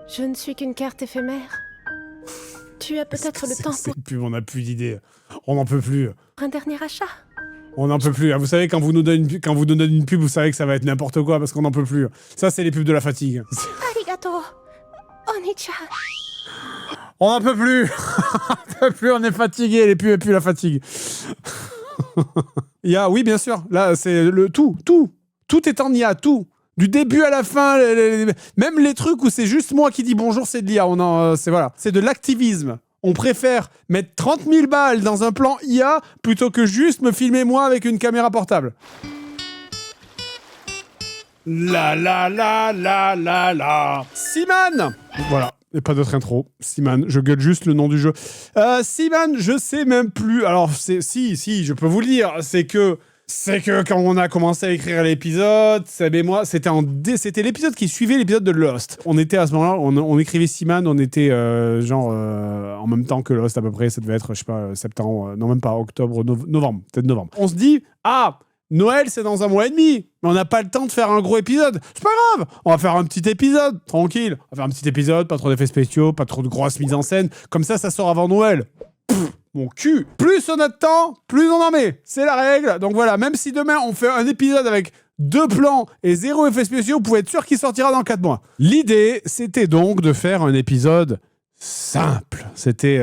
Je ne suis qu'une carte éphémère. Tu as peut-être le temps pour On n'a plus d'idées. On n'en peut plus. un dernier achat. On n'en peut plus. Vous savez, quand vous nous donnez une pub, vous savez que ça va être n'importe quoi parce qu'on n'en peut plus. Ça, c'est les pubs de la fatigue. Arigato. Onicha. On n'en peut plus. On est fatigué, les pubs et puis la fatigue. Oui, bien sûr. Là, c'est le tout. Tout est en IA, tout. Du début à la fin, même les trucs où c'est juste moi qui dis bonjour, c'est de l'IA. C'est de l'activisme. On préfère mettre 30 000 balles dans un plan IA plutôt que juste me filmer moi avec une caméra portable. La. Seaman. Voilà. Et pas d'autre intro. Seaman. Je gueule juste le nom du jeu. Seaman, je sais même plus. Alors, si, je peux vous le dire. C'est que quand on a commencé à écrire l'épisode, Seb et moi, c'était l'épisode qui suivait l'épisode de Lost. On était à ce moment-là, on écrivait Seaman, on était en même temps que Lost à peu près, ça devait être, je sais pas, septembre, non même pas, octobre, novembre, peut-être novembre. On se dit, Noël c'est dans un mois et demi, mais on n'a pas le temps de faire un gros épisode. C'est pas grave, on va faire un petit épisode, tranquille. On va faire un petit épisode, pas trop d'effets spéciaux, pas trop de grosses mises en scène, comme ça sort avant Noël. Mon cul. Plus on a de temps, plus on en met. C'est la règle. Donc voilà, même si demain on fait un épisode avec 2 plans et 0 effets spéciaux, vous pouvez être sûr qu'il sortira dans 4 mois. L'idée, c'était donc de faire un épisode simple. C'était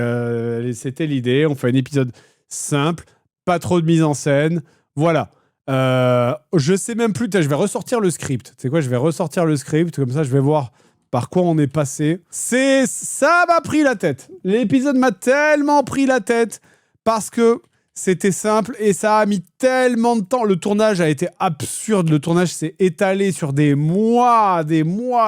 l'idée. On fait un épisode simple, pas trop de mise en scène. Voilà. Je sais même plus. Je vais ressortir le script. Tu sais quoi, je vais ressortir le script. Comme ça, je vais voir par quoi on est passé. Ça m'a pris la tête. L'épisode m'a tellement pris la tête parce que c'était simple et ça a mis tellement de temps. Le tournage a été absurde. Le tournage s'est étalé sur des mois.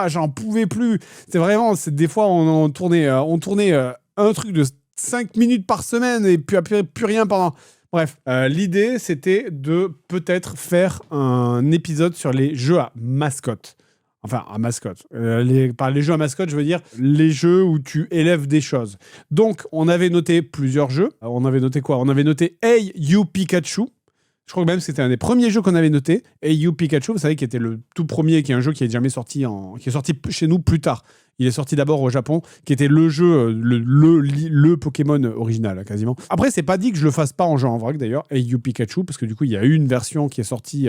J'en pouvais plus. Des fois, on tournait un truc de 5 minutes par semaine et puis plus rien pendant... Bref, l'idée, c'était de peut-être faire un épisode sur les jeux à mascotte. Enfin, à mascotte. Par les jeux à mascotte, je veux dire les jeux où tu élèves des choses. Donc, on avait noté plusieurs jeux. On avait noté quoi ? On avait noté Hey You Pikachu. Je crois que même c'était un des premiers jeux qu'on avait noté. Hey You Pikachu, vous savez, qui était le tout premier, qui est un jeu qui est jamais sorti qui est sorti chez nous plus tard. Il est sorti d'abord au Japon, qui était le jeu, le Pokémon original, quasiment. Après, c'est pas dit que je le fasse pas en jeu en vrac, d'ailleurs, Hey You Pikachu, parce que du coup, il y a eu une version qui est sortie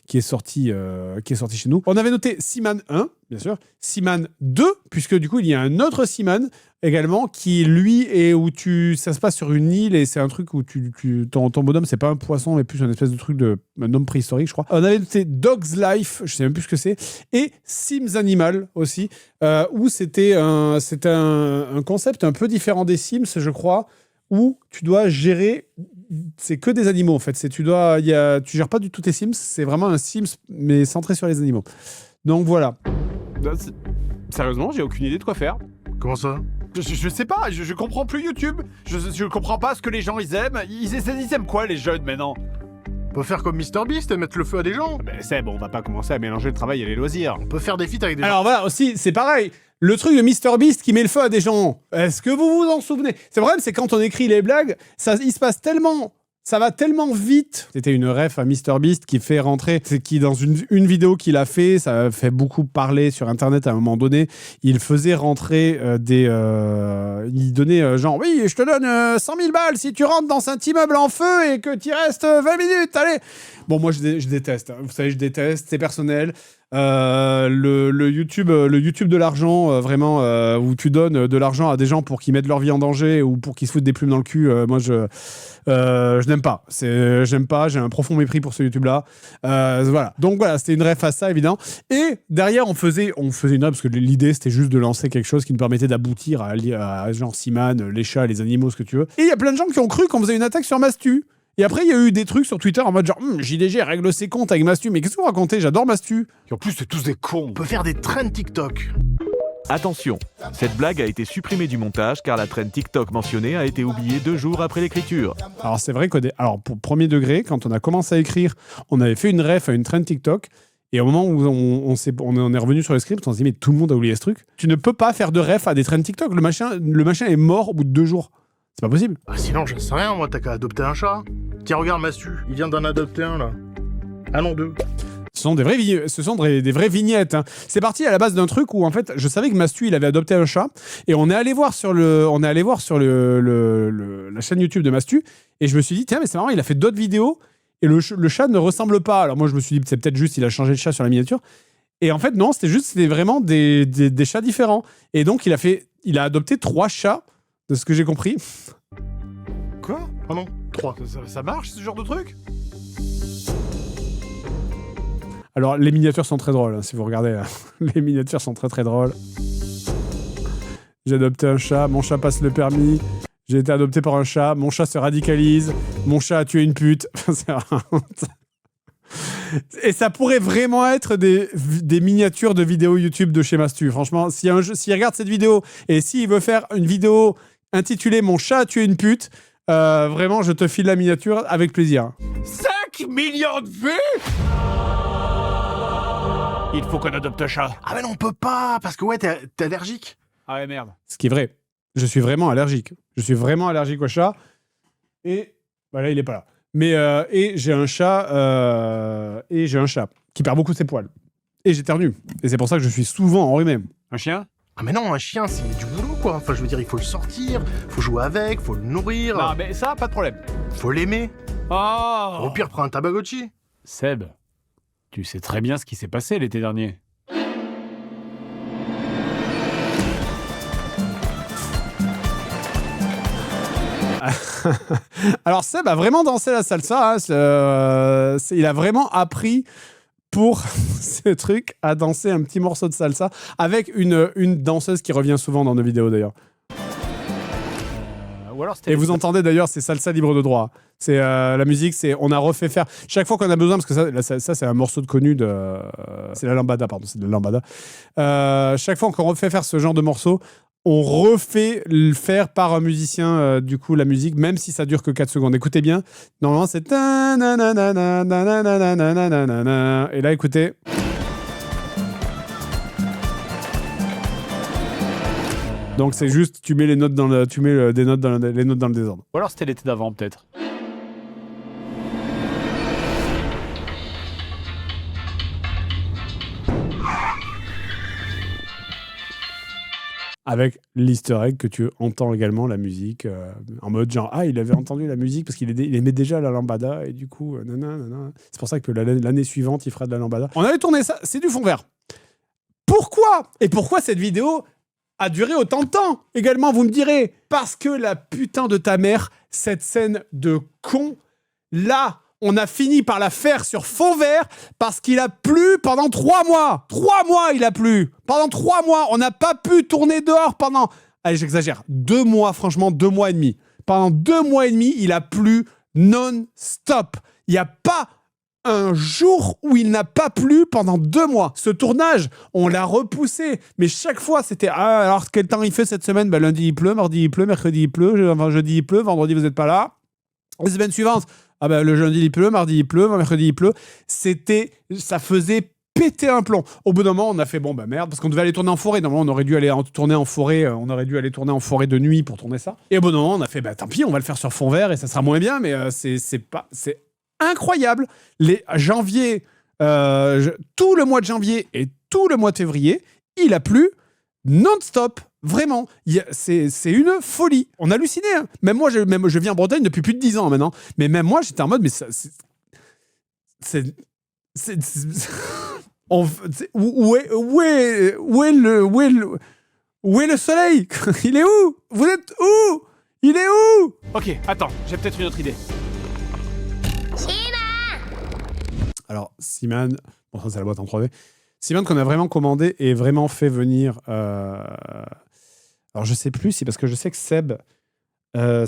chez nous. On avait noté Seaman 1, bien sûr, Seaman 2, puisque du coup, il y a un autre Seaman également, qui lui est où ça se passe sur une île et c'est un truc où ton bonhomme, c'est pas un poisson, mais plus un espèce de truc un homme préhistorique, je crois. On avait noté Dog's Life, je sais même plus ce que c'est, et Sims Animal aussi, où c'était un concept un peu différent des Sims, je crois, où tu dois gérer, c'est que des animaux en fait, tu gères pas du tout tes Sims, c'est vraiment un Sims mais centré sur les animaux. Donc voilà. Sérieusement, j'ai aucune idée de quoi faire. Comment ça ? Je sais pas, je comprends plus YouTube. Je comprends pas ce que les gens ils aiment. Ils aiment quoi les jeunes maintenant ? On peut faire comme MrBeast et mettre le feu à des gens. Ben c'est bon, on va pas commencer à mélanger le travail et les loisirs. On peut faire des feats avec des gens. Alors voilà, aussi, c'est pareil. Le truc de MrBeast qui met le feu à des gens. Est-ce que vous vous en souvenez ? C'est vrai, c'est quand on écrit les blagues, il se passe tellement... Ça va tellement vite. C'était une ref à MrBeast qui fait rentrer, qui dans une vidéo qu'il a fait, ça a fait beaucoup parler sur Internet à un moment donné. Il faisait rentrer il donnait genre, oui, je te donne 100 000 balles si tu rentres dans cet immeuble en feu et que tu restes 20 minutes, allez. Bon, moi, je déteste. Vous savez, je déteste. C'est personnel. Le YouTube de l'argent, vraiment, où tu donnes de l'argent à des gens pour qu'ils mettent leur vie en danger ou pour qu'ils se foutent des plumes dans le cul, moi, je n'aime pas. J'aime pas, j'ai un profond mépris pour ce YouTube-là. Voilà. Donc voilà, c'était une ref à ça, évidemment. Et derrière, on faisait une ref, parce que l'idée, c'était juste de lancer quelque chose qui nous permettait d'aboutir à genre Seaman, les chats, les animaux, ce que tu veux. Et il y a plein de gens qui ont cru qu'on faisait une attaque sur Mastu. Et après, il y a eu des trucs sur Twitter en mode genre JDG règle ses comptes avec Mastu. Mais qu'est-ce que vous racontez ? J'adore Mastu. Et en plus, c'est tous des cons. On peut faire des trends TikTok. Attention, cette blague a été supprimée du montage car la trend TikTok mentionnée a été oubliée 2 jours après l'écriture. Alors c'est vrai alors pour premier degré, quand on a commencé à écrire, on avait fait une ref à une trend TikTok. Et au moment où on est revenu sur le script, on s'est dit mais tout le monde a oublié ce truc. Tu ne peux pas faire de ref à des trends TikTok. Le machin est mort au bout de 2 jours. C'est pas possible. Bah sinon, je sais rien, moi, t'as qu'à adopter un chat. Tiens, regarde Mastu, il vient d'en adopter un, là. Ah non, 2. sont des vraies vignettes. Hein. C'est parti à la base d'un truc où en fait, je savais que Mastu il avait adopté un chat et on est allé voir sur la chaîne YouTube de Mastu et je me suis dit tiens mais c'est marrant, il a fait d'autres vidéos et le chat ne ressemble pas. Alors moi je me suis dit c'est peut-être juste il a changé de chat sur la miniature et en fait non, c'était vraiment des chats différents et donc il a adopté 3 chats de ce que j'ai compris. Quoi? Ah non, 3. Ça marche ce genre de truc? Alors, les miniatures sont très drôles, hein, si vous regardez. Les miniatures sont très très drôles. J'ai adopté un chat, mon chat passe le permis. J'ai été adopté par un chat, mon chat se radicalise. Mon chat a tué une pute. Et ça pourrait vraiment être des miniatures de vidéos YouTube de chez Mastu. Franchement, s'il regarde cette vidéo et s'il veut faire une vidéo intitulée « Mon chat a tué une pute », vraiment, je te file la miniature avec plaisir. 5 millions de vues? Il faut qu'on adopte un chat. Ah mais non, on peut pas, parce que ouais, t'es allergique. Ah ouais, merde. Ce qui est vrai. Je suis vraiment allergique. Je suis vraiment allergique au chat. Et voilà, il est pas là. Mais et j'ai un chat qui perd beaucoup ses poils. Et j'éternue. Et c'est pour ça que je suis souvent enrhumé. Un chien? Ah mais non, un chien, c'est du boulot, quoi. Enfin, je veux dire, il faut le sortir, faut jouer avec, faut le nourrir, Non, mais ça, pas de problème. faut l'aimer. Oh! Au pire, prends un Tamagotchi. Seb, tu sais très bien ce qui s'est passé l'été dernier. Alors Seb a vraiment dansé la salsa. Hein. Il a vraiment appris pour ce truc à danser un petit morceau de salsa avec une danseuse qui revient souvent dans nos vidéos d'ailleurs. Ou alors c'était Et vous entendez d'ailleurs, c'est salsa libre de droit. C'est la musique, on a refait faire chaque fois qu'on a besoin, parce que ça c'est un morceau de connu de, c'est la lambada, pardon, c'est de la lambada. Chaque fois qu'on refait faire ce genre de morceau, on refait le faire par un musicien, du coup, la musique, même si ça dure que 4 secondes. Écoutez bien, normalement c'est et là écoutez. Donc c'est juste, tu mets les notes dans le, des notes dans les notes dans le désordre. Ou alors c'était l'été d'avant, peut-être. Avec l'easter egg que tu entends également la musique en mode genre il avait entendu la musique parce qu'il aimait déjà la lambada et du coup nanana. C'est pour ça que l'année suivante il fera de la lambada. On avait tourné ça, c'est du fond vert. Pourquoi cette vidéo a duré autant de temps? Également, vous me direz, parce que la putain de ta mère, cette scène de con, là, on a fini par la faire sur fond vert parce qu'il a plu pendant 3 mois. 3 mois, il a plu. Pendant 3 mois, on n'a pas pu tourner dehors pendant... Allez, j'exagère. 2 mois, franchement, 2 mois et demi. Pendant 2 mois et demi, il a plu non-stop. Il n'y a pas un jour où il n'a pas plu pendant 2 mois. Ce tournage, on l'a repoussé. Mais chaque fois, c'était... Ah, alors, quel temps il fait cette semaine? Lundi, il pleut. Mardi, il pleut. Mercredi, il pleut. Jeudi, il pleut. Vendredi, vous n'êtes pas là. La semaine suivante... le jeudi il pleut, mardi il pleut, mercredi il pleut. Ça faisait péter un plomb. Au bout d'un moment, on a fait merde, parce qu'on devait aller tourner en forêt. Normalement, on aurait dû aller tourner en forêt. On aurait dû aller tourner en forêt de nuit pour tourner ça. Et au bout d'un moment, on a fait tant pis, on va le faire sur fond vert et ça sera moins bien. Mais c'est incroyable. Les janvier, tout le mois de janvier et tout le mois de février, il a plu non-stop. Vraiment, c'est une folie. On hallucinait. Hein. Même moi, je vis en Bretagne depuis plus de 10 ans maintenant. Mais même moi, j'étais en mode, mais ça, où est le soleil? Il est où? Vous êtes où? Il est où? Ok, attends, j'ai peut-être une autre idée. Alors, Seaman, bon, ça c'est la boîte en 3D. Seaman qu'on a vraiment commandé et vraiment fait venir... Alors, je sais plus, c'est parce que je sais que Seb a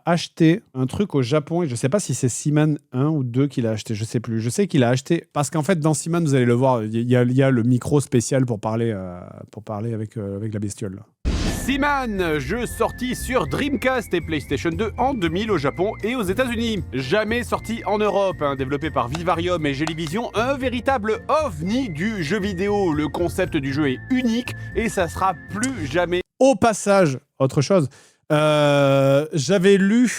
acheté un truc au Japon et je sais pas si c'est Seaman 1 ou 2 qu'il a acheté, je sais plus. Je sais qu'il a acheté, parce qu'en fait, dans Seaman, vous allez le voir, il y a le micro spécial pour parler avec la bestiole. Là. Seaman, jeu sorti sur Dreamcast et PlayStation 2 en 2000 au Japon et aux États-Unis. Jamais sorti en Europe, développé par Vivarium et Jellyvision, un véritable ovni du jeu vidéo. Le concept du jeu est unique et ça sera plus jamais. Au passage, autre chose, J'avais lu,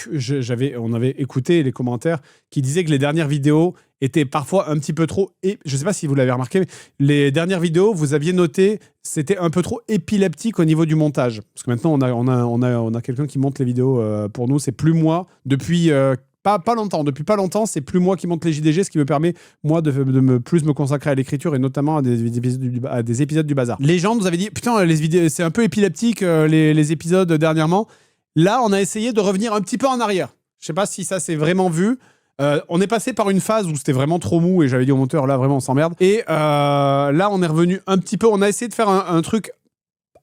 on avait écouté les commentaires qui disaient que les dernières vidéos étaient parfois un petit peu trop... Et je sais pas si vous l'avez remarqué, mais les dernières vidéos, vous aviez noté, c'était un peu trop épileptique au niveau du montage. Parce que maintenant, on a quelqu'un qui monte les vidéos pour nous. C'est plus moi, depuis... Pas longtemps. Depuis pas longtemps, c'est plus moi qui monte les JDG, ce qui me permet, moi, de plus me consacrer à l'écriture et notamment à des épisodes du bazar. Les gens nous avaient dit, putain, les vidéos, c'est un peu épileptique, les épisodes dernièrement. Là, on a essayé de revenir un petit peu en arrière. Je sais pas si ça s'est vraiment vu. On est passé par une phase où c'était vraiment trop mou et j'avais dit au monteur, là, vraiment, on s'emmerde. Et là, on est revenu un petit peu. On a essayé de faire un truc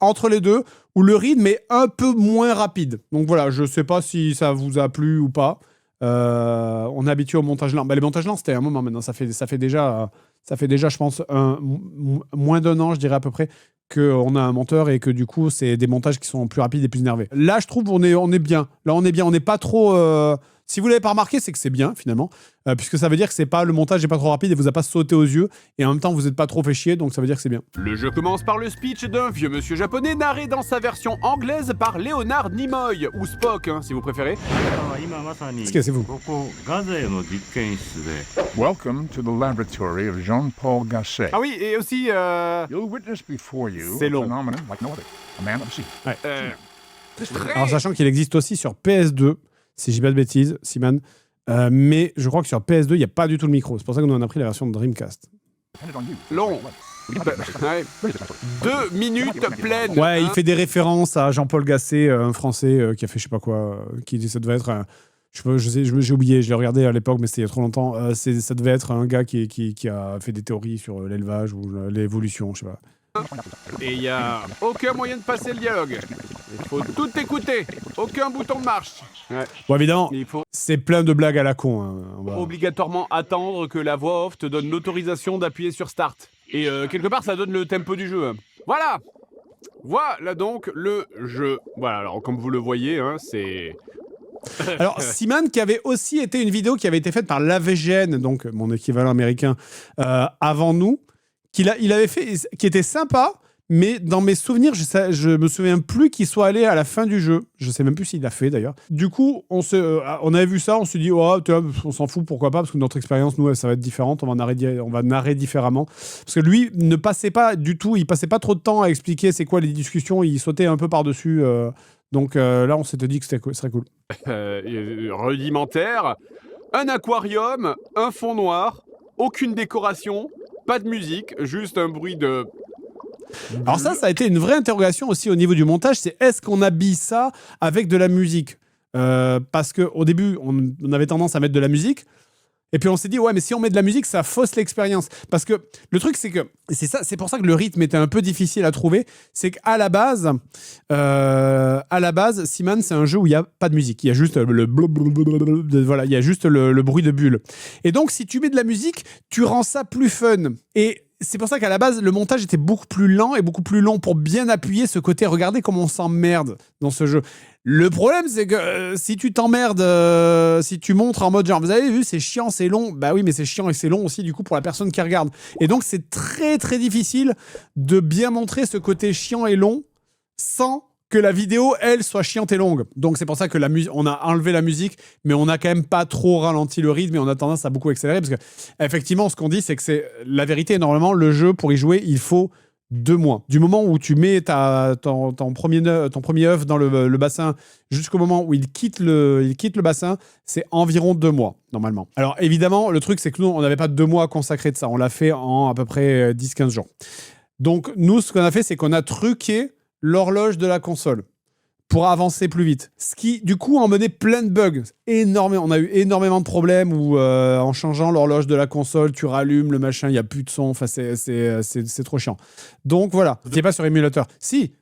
entre les deux où le rythme est un peu moins rapide. Donc voilà, je sais pas si ça vous a plu ou pas. On est habitué au montage lent. Les montages lents, c'était un moment maintenant. Ça fait déjà, je pense, moins d'un an, je dirais à peu près, qu'on a un monteur et que du coup, c'est des montages qui sont plus rapides et plus énervés. Là, je trouve on est bien. Là, on est bien. On n'est pas trop... Si vous l'avez pas remarqué, c'est que c'est bien, finalement. Puisque ça veut dire que c'est pas, le montage n'est pas trop rapide et vous a pas sauté aux yeux. Et en même temps, vous n'êtes pas trop fait chier, donc ça veut dire que c'est bien. Le jeu commence par le speech d'un vieux monsieur japonais narré dans sa version anglaise par Leonard Nimoy, ou Spock, si vous préférez. Qu'est-ce que c'est vous? Welcome to the laboratory of Jean-Paul Gasset. Ah oui, et aussi... You'll witness before you C'est a long. phenomenon like no other, a man of the sea. Ouais. Très... Alors, sachant qu'il existe aussi sur PS2, si je dis pas de bêtises, Siman, mais je crois que sur PS2, il n'y a pas du tout le micro. C'est pour ça que nous on a pris la version de Dreamcast. Depended on you. Long. Ouais. 2 minutes pleines. Ouais, il fait des références à Jean-Paul Gasset, un Français qui a fait je sais pas quoi, qui dit ça devait être un... j'ai oublié, je l'ai regardé à l'époque, mais c'était il y a trop longtemps. Ça devait être un gars qui a fait des théories sur l'élevage ou l'évolution, je sais pas. Et il n'y a aucun moyen de passer le dialogue. Il faut tout écouter. Aucun bouton de marche. Ouais. Bon, évidemment, Il faut c'est plein de blagues à la con. Hein. obligatoirement attendre que la voix off te donne l'autorisation d'appuyer sur Start. Et quelque part, ça donne le tempo du jeu. Voilà. Voilà donc le jeu. Voilà, alors comme vous le voyez, c'est... Alors, Siman, qui avait aussi été une vidéo qui avait été faite par l'AVGN, donc mon équivalent américain, avant nous, il avait fait, qui était sympa, mais dans mes souvenirs, je me souviens plus qu'il soit allé à la fin du jeu. Je sais même plus s'il l'a fait d'ailleurs. Du coup, on avait vu ça, on s'est dit, oh, on s'en fout, pourquoi pas, parce que notre expérience, nous, ça va être différente, on va narrer différemment. Parce que lui ne passait pas du tout, il passait pas trop de temps à expliquer c'est quoi les discussions, il sautait un peu par-dessus. Donc là, on s'était dit que ce serait cool. Rudimentaire, un aquarium, un fond noir, aucune décoration, pas de musique, juste un bruit de... Alors ça a été une vraie interrogation aussi au niveau du montage, c'est est-ce qu'on habille ça avec de la musique parce qu'au début, on avait tendance à mettre de la musique, et puis on s'est dit, ouais, mais si on met de la musique, ça fausse l'expérience. Parce que le truc, c'est que, c'est pour ça que le rythme était un peu difficile à trouver, c'est qu'à la base, Seaman, c'est un jeu où il n'y a pas de musique. Il y a juste voilà, il y a juste le bruit de bulles. Et donc, si tu mets de la musique, tu rends ça plus fun. Et c'est pour ça qu'à la base, le montage était beaucoup plus lent et beaucoup plus long pour bien appuyer ce côté. Regardez comment on s'emmerde dans ce jeu. Le problème, c'est que si tu t'emmerdes, si tu montres en mode genre, vous avez vu, c'est chiant, c'est long. Bah oui, mais c'est chiant et c'est long aussi, du coup, pour la personne qui regarde. Et donc, c'est très, très difficile de bien montrer ce côté chiant et long sans que la vidéo, elle, soit chiante et longue. Donc, c'est pour ça que on a enlevé la musique, mais on n'a quand même pas trop ralenti le rythme et on a tendance à beaucoup accélérer parce que, effectivement, ce qu'on dit, c'est que c'est la vérité. Normalement, le jeu, pour y jouer, il faut 2 mois. Du moment où tu mets ton premier œuf dans le bassin jusqu'au moment où il quitte le bassin, c'est environ 2 mois, normalement. Alors, évidemment, le truc, c'est que nous, on n'avait pas 2 mois à consacrer de ça. On l'a fait en à peu près 10-15 jours. Donc, nous, ce qu'on a fait, c'est qu'on a truqué l'horloge de la console pour avancer plus vite. Ce qui, du coup, a emmené plein de bugs. On a eu énormément de problèmes où, en changeant l'horloge de la console, tu rallumes le machin, il n'y a plus de son. Enfin, c'est trop chiant. Donc, voilà. Tu n'es pas sur émulateur. Si.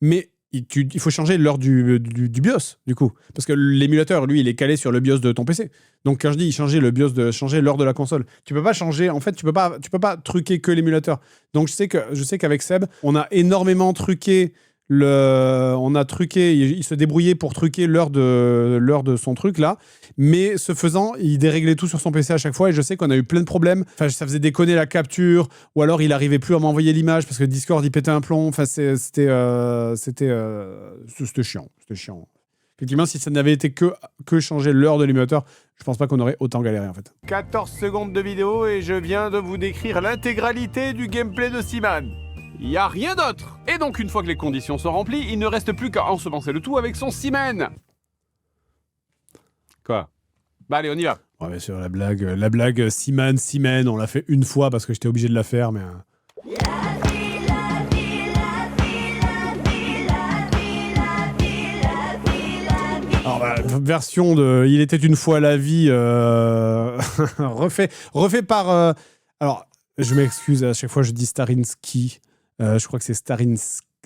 Mais il faut changer l'heure du BIOS, du coup. Parce que l'émulateur, lui, il est calé sur le BIOS de ton PC. Donc, quand je dis changer l'heure de la console, tu peux pas changer. En fait, tu peux pas truquer que l'émulateur. Donc, je sais qu'avec Seb, on a énormément truqué on a truqué, il se débrouillait pour truquer l'heure de son truc là, mais ce faisant, il déréglait tout sur son PC à chaque fois et je sais qu'on a eu plein de problèmes. Enfin, ça faisait déconner la capture, ou alors il arrivait plus à m'envoyer l'image parce que Discord il pétait un plomb. Enfin, c'était chiant, c'était chiant. Effectivement, si ça n'avait été que changer l'heure de l'émulateur, je pense pas qu'on aurait autant galéré en fait. 14 secondes de vidéo et je viens de vous décrire l'intégralité du gameplay de Seaman. Il n'y a rien d'autre. Et donc, une fois que les conditions sont remplies, il ne reste plus qu'à ensemencer le tout avec son Seaman. Quoi? Bah allez, on y va. Ouais, bien sûr, la blague Seaman, on l'a fait une fois parce que j'étais obligé de la faire, mais... Alors, version de Il était une fois la vie, refait par... alors, je m'excuse, à chaque fois je dis Starinsky. Je crois que c'est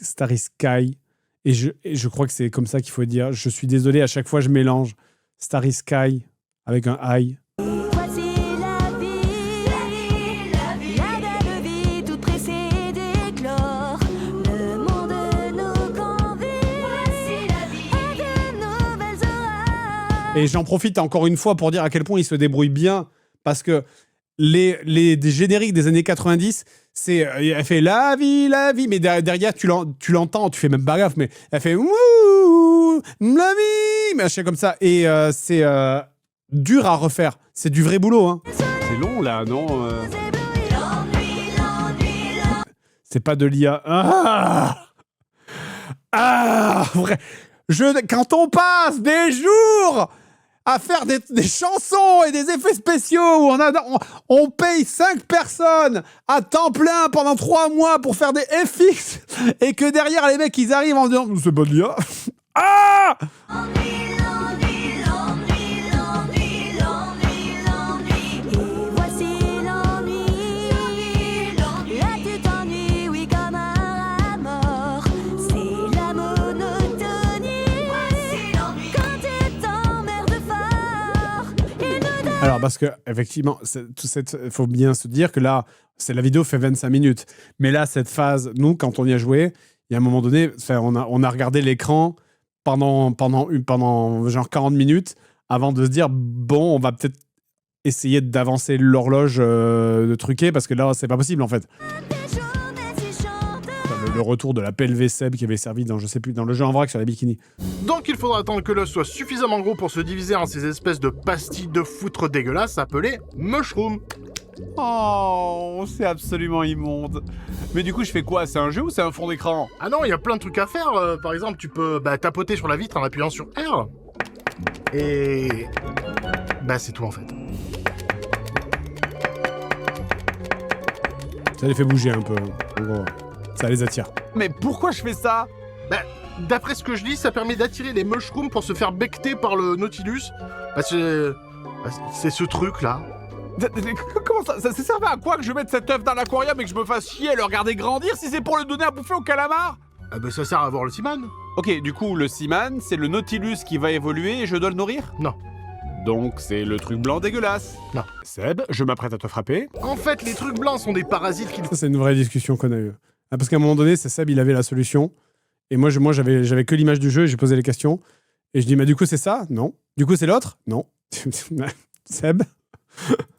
Starisky. Et je crois que c'est comme ça qu'il faut dire. Je suis désolé, à chaque fois je mélange Starisky avec un I. Voici la vie, la belle vie toute pressée d'éclore. Le monde nous convie, voici la vie, à de nouvelles horaires. Et j'en profite encore une fois pour dire à quel point il se débrouille bien, parce que les génériques des années 90, elle fait la vie, mais derrière tu l'entends, tu fais même pas gaffe, mais elle fait wouh, la vie, machin comme ça, et c'est dur à refaire, c'est du vrai boulot, hein. C'est long là, non C'est pas de l'IA. Vrai. Quand on passe des jours à faire des chansons et des effets spéciaux où on paye 5 personnes à temps plein pendant 3 mois pour faire des FX et que derrière les mecs ils arrivent en disant c'est pas de l'IA. Ah! Et voici l'ennui, là tu t'ennuies, oui comme un mort. C'est la monotonie, quand tu t'emmerdes fort. Alors parce que effectivement, faut bien se dire que là, la vidéo fait 25 minutes, mais là cette phase, nous quand on y a joué, il y a un moment donné, on a regardé l'écran pendant genre 40 minutes avant de se dire bon, on va peut-être essayer d'avancer l'horloge de truquer parce que là c'est pas possible en fait. Le retour de la PLV Seb qui avait servi dans, je sais plus, dans le jeu en vrac sur les bikinis. Donc il faudra attendre que l'os soit suffisamment gros pour se diviser en ces espèces de pastilles de foutre dégueulasses appelées mushrooms. Oh, c'est absolument immonde. Mais du coup, je fais quoi? C'est un jeu ou c'est un fond d'écran? Ah non, il y a plein de trucs à faire. Par exemple, tu peux tapoter sur la vitre en appuyant sur R. Et... c'est tout en fait. Ça les fait bouger un peu, en gros. Ça les attire. Mais pourquoi je fais ça? D'après ce que je lis, ça permet d'attirer les mushrooms pour se faire becter par le Nautilus. Parce que... c'est ce truc-là. Comment ça? Ça servait à quoi que je mette cette œuf dans l'aquarium et que je me fasse chier à le regarder grandir si c'est pour le donner à bouffer au calamar? Ça sert à voir le Seaman. Ok, du coup, le Seaman, c'est le Nautilus qui va évoluer et je dois le nourrir? Non. Donc c'est le truc blanc dégueulasse? Non. Seb, je m'apprête à te frapper. En fait, les trucs blancs sont des parasites qui... Ça, c'est une vraie discussion qu'on a eue. Parce qu'à un moment donné, c'est Seb, il avait la solution. Et moi j'avais que l'image du jeu et j'ai posé les questions. Et je dis, mais du coup, c'est ça? Non. Du coup, c'est l'autre? Non. Seb?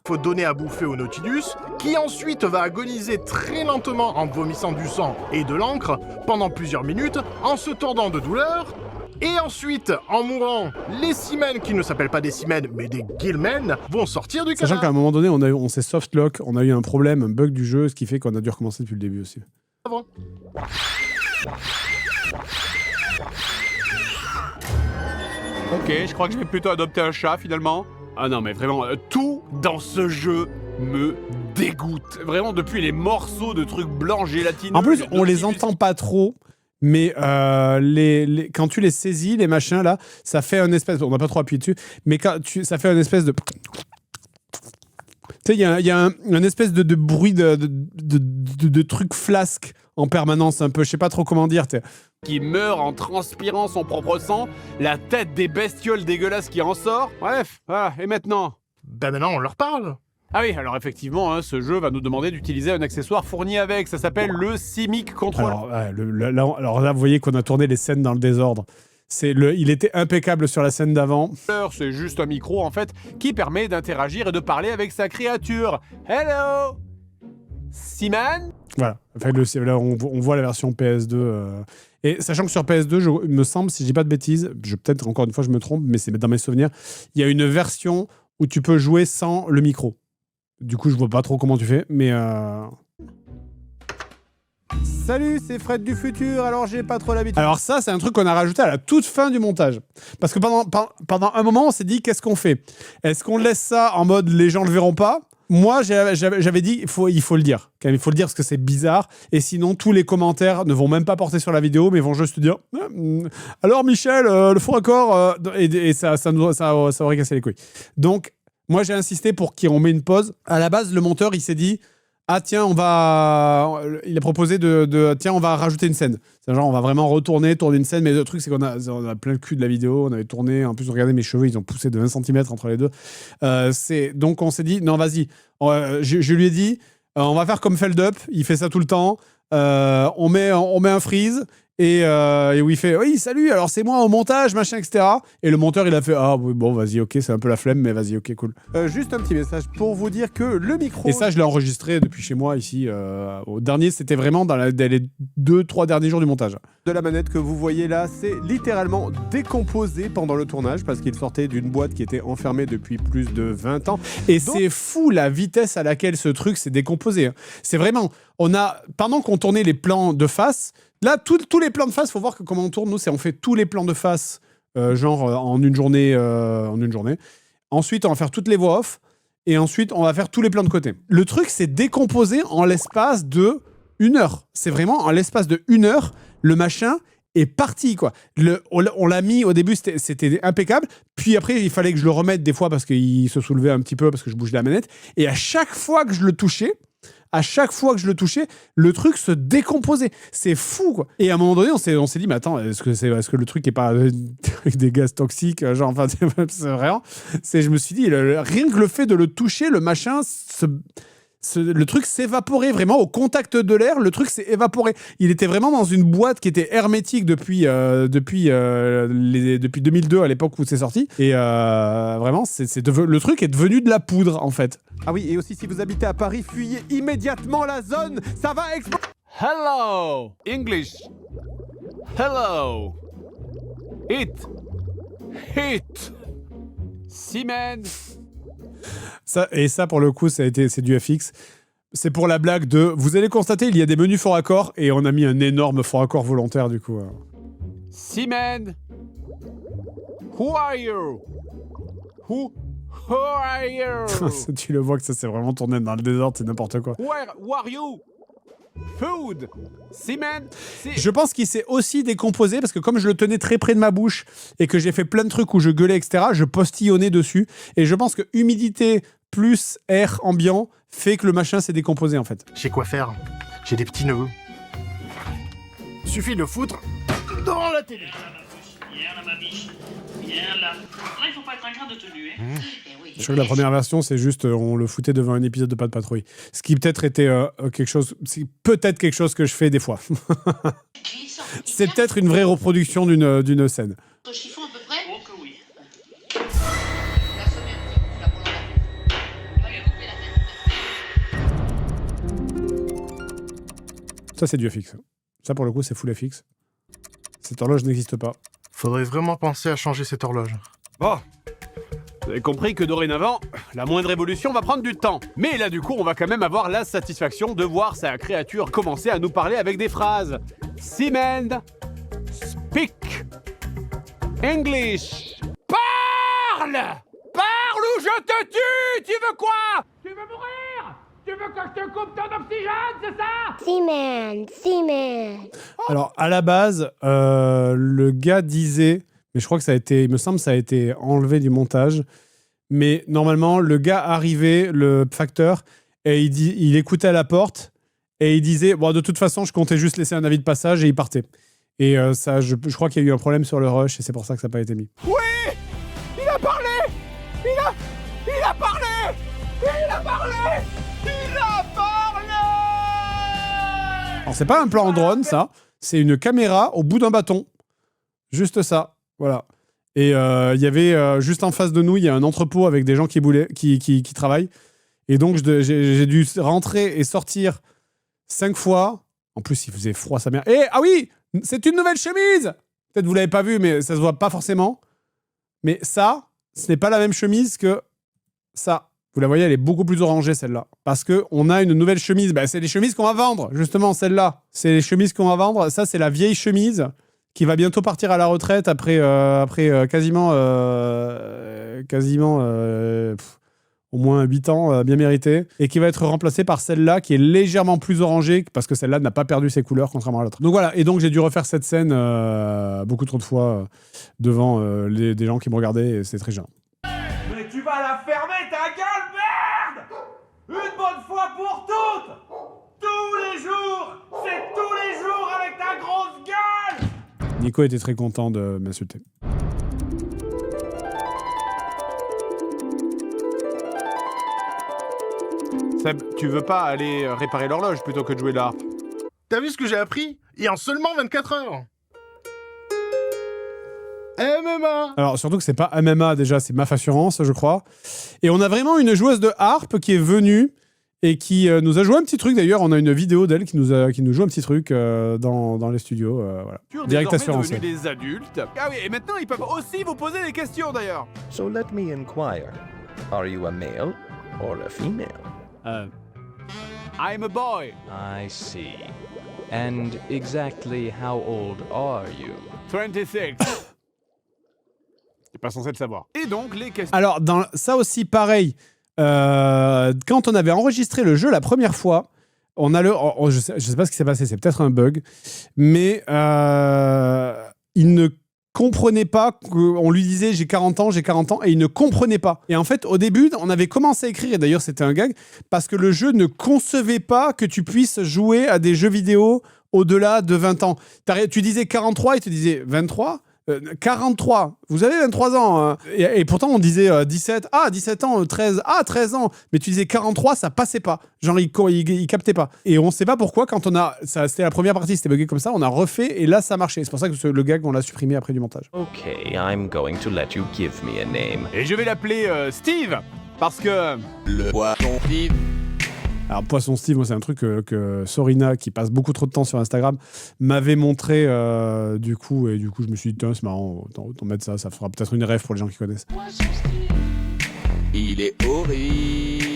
Faut donner à bouffer au Nautilus, qui ensuite va agoniser très lentement en vomissant du sang et de l'encre pendant plusieurs minutes, en se tordant de douleur. Et ensuite, en mourant, les Seamen, qui ne s'appellent pas des Seamen, mais des Gillmen, vont sortir du Sachant cadavre. qu'à un moment donné, on s'est softlock, on a eu un problème, un bug du jeu, ce qui fait qu'on a dû recommencer depuis le début aussi. Ok, je crois que je vais plutôt adopter un chat finalement. Ah non mais vraiment, tout dans ce jeu me dégoûte. Vraiment depuis les morceaux de trucs blancs gélatineux. En plus, on les entend pas trop, mais quand tu les saisis, les machins là, ça fait un espèce... On n'a pas trop appuyé dessus, mais ça fait un espèce de... Tu sais, il y a un espèce de bruit de truc flasque en permanence, un peu, je sais pas trop comment dire. Qui meurt en transpirant son propre sang, la tête des bestioles dégueulasses qui en sort. Bref, voilà, et maintenant? Maintenant on leur parle. Ah oui, alors effectivement, hein, ce jeu va nous demander d'utiliser un accessoire fourni avec, ça s'appelle le Simic Controller. Alors là, vous voyez qu'on a tourné les scènes dans le désordre. Il était impeccable sur la scène d'avant. C'est juste un micro, en fait, qui permet d'interagir et de parler avec sa créature. Hello Seaman. Voilà. Enfin, là, on voit la version PS2. Et sachant que sur PS2, il me semble, si je dis pas de bêtises, peut-être encore une fois je me trompe, mais c'est dans mes souvenirs, il y a une version où tu peux jouer sans le micro. Du coup, je vois pas trop comment tu fais, mais... Salut, c'est Fred du futur, alors j'ai pas trop l'habitude. Alors ça, c'est un truc qu'on a rajouté à la toute fin du montage. Parce que pendant un moment, on s'est dit, qu'est-ce qu'on fait? Est-ce qu'on laisse ça en mode les gens le verront pas? Moi, j'avais dit, il faut le dire. Quand même, il faut le dire parce que c'est bizarre. Et sinon, tous les commentaires ne vont même pas porter sur la vidéo, mais vont juste te dire alors Michel, le faux raccord, et ça aurait cassé les couilles. Donc, moi, j'ai insisté pour qu'on met une pause. À la base, le monteur, il s'est dit ah tiens, il a proposé tiens, on va rajouter une scène. C'est genre, on va vraiment tourner une scène. Mais le truc, c'est qu'on a plein le cul de la vidéo. On avait tourné. En plus, regardez mes cheveux, ils ont poussé de 1 cm entre les deux. Donc, on s'est dit, non, vas-y. Je lui ai dit, on va faire comme Feldup. Il fait ça tout le temps. On met un freeze. Et où il fait oui, salut, alors c'est moi au montage, machin, etc. Et le monteur, il a fait ah, oui, bon, vas-y, ok, c'est un peu la flemme, mais vas-y, ok, cool. Juste un petit message pour vous dire que le micro. Et ça, je l'ai enregistré depuis chez moi ici. Au dernier, c'était vraiment dans les 2-3 derniers jours du montage. De la manette que vous voyez là, c'est littéralement décomposé pendant le tournage parce qu'il sortait d'une boîte qui était enfermée depuis plus de 20 ans. Et donc, c'est fou la vitesse à laquelle ce truc s'est décomposé. Hein. C'est vraiment. Pendant qu'on tournait les plans de face. Là, tous les plans de face, faut voir comment on tourne. Nous, on fait tous les plans de face, en une journée. Ensuite, on va faire toutes les voix off. Et ensuite, on va faire tous les plans de côté. Le truc, c'est décomposé en l'espace de 1 heure. C'est vraiment en l'espace de 1 heure, le machin est parti, quoi. On l'a mis, au début, c'était impeccable. Puis après, il fallait que je le remette des fois parce qu'il se soulevait un petit peu, parce que je bougeais la manette. Et à chaque fois que je le touchais, le truc se décomposait. C'est fou, quoi. Et à un moment donné, on s'est dit, mais attends, est-ce que le truc est pas avec des gaz toxiques, genre, enfin, c'est vraiment. Je me suis dit, rien que le fait de le toucher, le machin, le truc s'évaporait vraiment au contact de l'air. Le truc s'est évaporé. Il était vraiment dans une boîte qui était hermétique depuis 2002 à l'époque où c'est sorti. Et vraiment, le truc est devenu de la poudre en fait. Ah oui, et aussi si vous habitez à Paris, fuyez immédiatement la zone. Ça va exploser. Hello English. Hello. Hit. Seaman. Ça pour le coup, c'est du FX. C'est pour la blague de... Vous allez constater, il y a des menus fort accord et on a mis un énorme fort accord volontaire du coup. Seaman, who are you? Who are you? Tu le vois que ça s'est vraiment tourné dans le désordre, c'est n'importe quoi. Where are you? Food. Seaman. Je pense qu'il s'est aussi décomposé parce que comme je le tenais très près de ma bouche et que j'ai fait plein de trucs où je gueulais, etc., je postillonnais dessus. Et je pense que humidité plus air ambiant fait que le machin s'est décomposé en fait. J'ai quoi faire. J'ai des petits neveux. Suffit de le foutre dans la télé. Viens là, ma biche. Viens là. Là, il faut pas être un grain de tenue, hein. Eh oui. Je crois que la première version, c'est juste on le foutait devant un épisode de Pas de Patrouille. Ce qui peut-être était quelque chose... C'est peut-être quelque chose que je fais des fois. C'est peut-être une vraie reproduction d'une scène. Chiffon à peu près. Oh que oui. La semaine, tu l'as pour l'enlever. Allez, coupez la tête. Ça, c'est du FX. Ça, pour le coup, c'est full FX. Cette horloge n'existe pas. Faudrait vraiment penser à changer cette horloge. Bon. Vous avez compris que dorénavant, la moindre évolution va prendre du temps. Mais là, du coup, on va quand même avoir la satisfaction de voir sa créature commencer à nous parler avec des phrases. Seaman, speak English. Parle ou je te tue. Tu veux quoi? Tu veux mourir? Tu veux que je te coupe ton oxygène, c'est ça? Seaman. Alors, à la base, le gars disait... Mais je crois que il me semble que ça a été enlevé du montage. Mais normalement, le gars arrivait, le facteur, et il écoutait à la porte, et il disait, bon, de toute façon, je comptais juste laisser un avis de passage, et il partait. Et ça, je crois qu'il y a eu un problème sur le rush, et c'est pour ça que ça n'a pas été mis. Oui! Il a parlé! Il a parlé! Il a parlé! Alors, c'est pas un plan en drone, ça. C'est une caméra au bout d'un bâton. Juste ça. Voilà. Et il y avait, juste en face de nous, il y a un entrepôt avec des gens qui travaillent. Et donc, j'ai dû rentrer et sortir 5 fois. En plus, il faisait froid, sa mère. Et, ah oui, c'est une nouvelle chemise. Peut-être vous l'avez pas vu, mais ça se voit pas forcément. Mais ça, ce n'est pas la même chemise que ça. Vous la voyez, elle est beaucoup plus orangée, celle-là. Parce qu'on a une nouvelle chemise. Ben, c'est les chemises qu'on va vendre, justement, celle-là. C'est les chemises qu'on va vendre. Ça, c'est la vieille chemise qui va bientôt partir à la retraite après quasiment au moins 8 ans, bien mérité, et qui va être remplacée par celle-là qui est légèrement plus orangée, parce que celle-là n'a pas perdu ses couleurs, contrairement à l'autre. Donc voilà, et donc j'ai dû refaire cette scène beaucoup trop de fois devant des gens qui me regardaient, et c'est très gênant. Mais tu vas la fermer ta gueule, merde! Une bonne fois pour toutes! Tous les jours! C'est tous les jours avec ta grosse gueule! Nico était très content de m'insulter. Seb, tu veux pas aller réparer l'horloge plutôt que de jouer là? T'as vu ce que j'ai appris? Et en seulement 24 heures. MMA. Alors, surtout que c'est pas MMA déjà, c'est MAF Assurance, je crois. Et on a vraiment une joueuse de harpe qui est venue et qui nous a joué un petit truc. D'ailleurs, on a une vidéo d'elle qui nous joue un petit truc dans les studios. Voilà. Direct Assurance. Devenus des adultes. Ah oui, et maintenant ils peuvent aussi vous poser des questions d'ailleurs. So let me inquire. Are you a male or a female? I'm a boy. I see. And exactly how old are you? 26. T'es pas censé le savoir. Et donc, les questions... Alors, dans ça aussi, pareil. Quand on avait enregistré le jeu la première fois, on a je sais pas ce qui s'est passé, c'est peut-être un bug, mais il ne comprenait pas qu'on lui disait j'ai 40 ans, et il ne comprenait pas. Et en fait, au début, on avait commencé à écrire, et d'ailleurs c'était un gag, parce que le jeu ne concevait pas que tu puisses jouer à des jeux vidéo au-delà de 20 ans. Tu disais 43, il te disait 23 43, vous avez 23 ans. Et pourtant, on disait 17, 17 ans, 13, 13 ans. Mais tu disais 43, ça passait pas. Genre, il captait pas. Et on sait pas pourquoi, quand c'était la première partie, c'était bugué comme ça, on a refait et là, ça marchait. C'est pour ça que le gag, on l'a supprimé après du montage. Okay, I'm going to let you give me a name. Et je vais l'appeler Steve, parce que... Le poisson Steve. Alors, Poisson Steve, moi, c'est un truc que Sorina, qui passe beaucoup trop de temps sur Instagram, m'avait montré du coup, et du coup, je me suis dit, tiens, c'est marrant, autant mettre ça fera peut-être une rêve pour les gens qui connaissent. Il est horrible.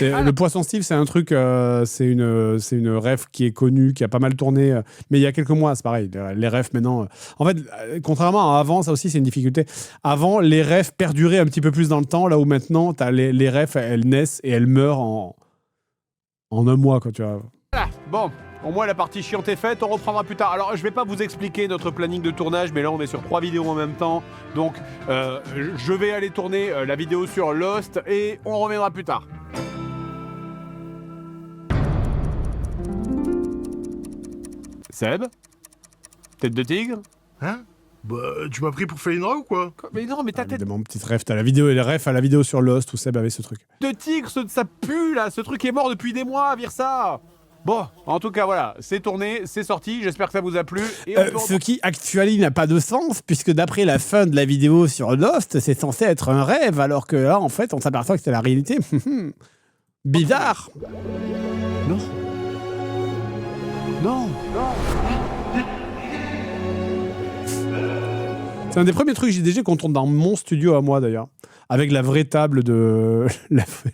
Le Poisson Steve, c'est un truc, c'est une ref qui est connue, qui a pas mal tourné, mais il y a quelques mois, c'est pareil. Les refs maintenant, en fait, contrairement à avant, ça aussi c'est une difficulté. Avant, les refs perduraient un petit peu plus dans le temps, là où maintenant, t'as les refs, elles naissent et elles meurent en un mois, quoi, tu vois. Voilà, bon. Au moins la partie chiante est faite, on reprendra plus tard. Alors je vais pas vous expliquer notre planning de tournage, mais là on est sur 3 vidéos en même temps. Donc je vais aller tourner la vidéo sur Lost et on reviendra plus tard. Seb? Tête de tigre? Hein? Bah, tu m'as pris pour Felindra ou quoi? Mais non, mais ta tête Évidemment, petite ref, t'as la vidéo et les refs à la vidéo sur Lost où Seb avait ce truc. de tigre, ça pue là, ce truc est mort depuis des mois, vire ça. Bon, en tout cas voilà, c'est tourné, c'est sorti, j'espère que ça vous a plu. Et Ce qui actuellement n'a pas de sens, puisque d'après la fin de la vidéo sur Lost, c'est censé être un rêve, alors que là, en fait, on s'aperçoit que c'est la réalité. Bizarre. Non. Non. C'est un des premiers trucs JDG qu'on tourne dans mon studio à moi, d'ailleurs. Avec la vraie table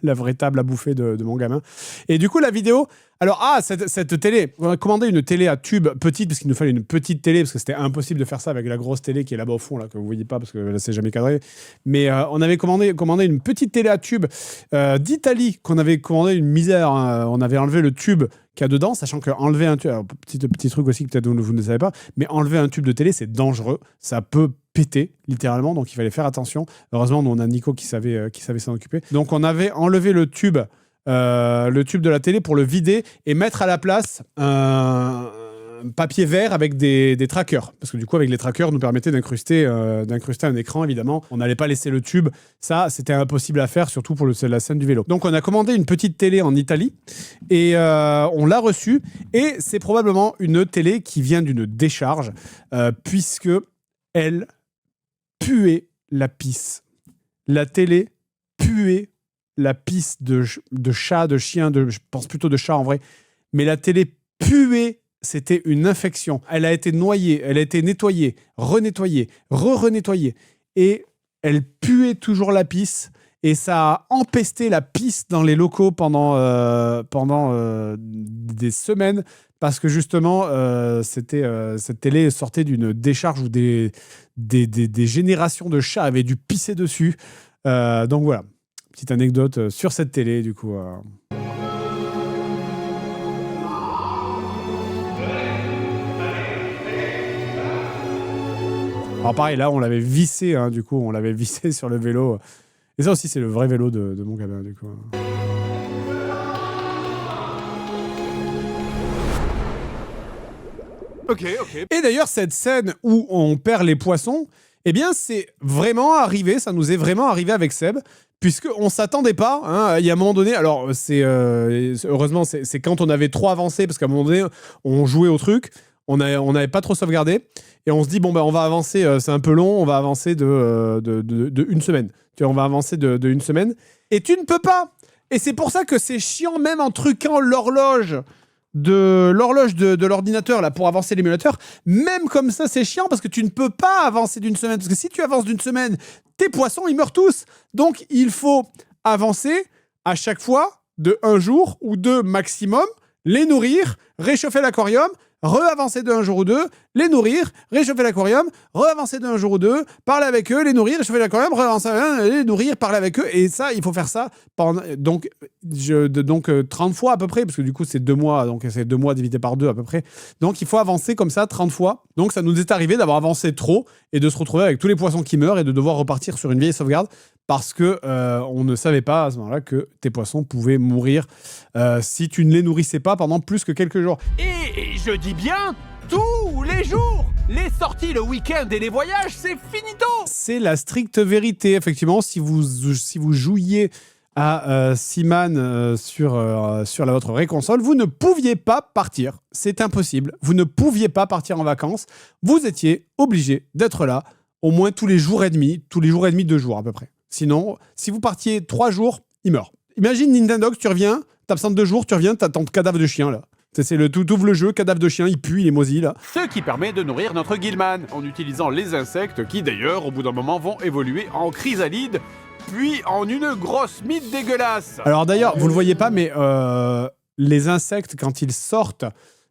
la vraie table à bouffer de mon gamin. Et du coup, la vidéo... Alors, cette télé, on a commandé une télé à tube petite, parce qu'il nous fallait une petite télé, parce que c'était impossible de faire ça avec la grosse télé qui est là-bas au fond, là, que vous voyez pas, parce que là, c'est jamais cadré. Mais on avait commandé une petite télé à tube d'Italie, qu'on avait commandé une misère. Hein. On avait enlevé le tube qu'il y a dedans, sachant qu'enlever un tube... Alors, petit truc aussi que peut-être vous ne savez pas, mais enlever un tube de télé, c'est dangereux. Ça peut péter, littéralement, donc il fallait faire attention. Heureusement, nous, on a Nico qui savait s'en occuper. Donc, on avait enlevé le tube de la télé pour le vider et mettre à la place un papier vert avec des trackers. Parce que du coup, avec les trackers, nous permettait d'incruster un écran, évidemment. On n'allait pas laisser le tube. Ça, c'était impossible à faire, surtout pour la scène du vélo. Donc, on a commandé une petite télé en Italie et on l'a reçue. Et c'est probablement une télé qui vient d'une décharge, puisque elle puait la pisse. La télé puait la pisse de chat, de chien, je pense plutôt de chat en vrai. Mais la télé puait, c'était une infection. Elle a été noyée, elle a été nettoyée, renettoyée, renettoyée. Et elle puait toujours la pisse. Et ça a empesté la pisse dans les locaux pendant des semaines. Parce que justement, cette télé sortait d'une décharge où des générations de chats avaient dû pisser dessus. Donc voilà, petite anecdote sur cette télé, du coup. Alors pareil, là, on l'avait vissé, hein, du coup, on l'avait vissé sur le vélo. Et ça aussi, c'est le vrai vélo de mon gamin, du coup. Ok. Et d'ailleurs, cette scène où on perd les poissons, eh bien, c'est vraiment arrivé, ça nous est vraiment arrivé avec Seb, puisqu'on ne s'attendait pas. Hein, il y a un moment donné, alors, heureusement, c'est quand on avait trop avancé, parce qu'à un moment donné, on jouait au truc, on n'avait pas trop sauvegardé, et on se dit, bon, ben, on va avancer, c'est un peu long, on va avancer de une semaine. Tu vois, on va avancer de une semaine, et tu ne peux pas. Et c'est pour ça que c'est chiant, même en truquant l'horloge de l'ordinateur là pour avancer l'émulateur, même comme ça c'est chiant parce que tu ne peux pas avancer d'une semaine, parce que si tu avances d'une semaine, tes poissons ils meurent tous. Donc il faut avancer à chaque fois de 1 jour ou 2 maximum, les nourrir, réchauffer l'aquarium, re-avancer de 1 jour ou 2, les nourrir, réchauffer l'aquarium, re-avancer de 1 jour ou 2, parler avec eux, les nourrir, réchauffer l'aquarium, re-avancer, les nourrir, parler avec eux. Et ça, il faut faire ça pendant, donc 30 fois à peu près, parce que du coup, c'est 2 mois, donc c'est 2 mois divisé par 2 à peu près. Donc, il faut avancer comme ça 30 fois. Donc, ça nous est arrivé d'avoir avancé trop et de se retrouver avec tous les poissons qui meurent et de devoir repartir sur une vieille sauvegarde parce que on ne savait pas à ce moment-là que tes poissons pouvaient mourir si tu ne les nourrissais pas pendant plus que quelques jours. Et je dis bien tous les jours. Les sorties, le week-end et les voyages, c'est finito. C'est la stricte vérité, effectivement. Si vous jouiez à Seaman sur votre vraie console, vous ne pouviez pas partir. C'est impossible. Vous ne pouviez pas partir en vacances. Vous étiez obligé d'être là au moins tous les jours et demi 2 jours à peu près. Sinon, si vous partiez 3 jours, il meurt. Imagine Nintendo, tu reviens, t'absentes 2 jours, tu reviens, t'as ton cadavre de chien là. C'est le tout, ouvre le jeu, cadavre de chien, il pue, il est moisi là. Ce qui permet de nourrir notre Guilman en utilisant les insectes qui d'ailleurs au bout d'un moment vont évoluer en chrysalide puis en une grosse mythe dégueulasse. Alors d'ailleurs, vous le voyez pas, mais les insectes quand ils sortent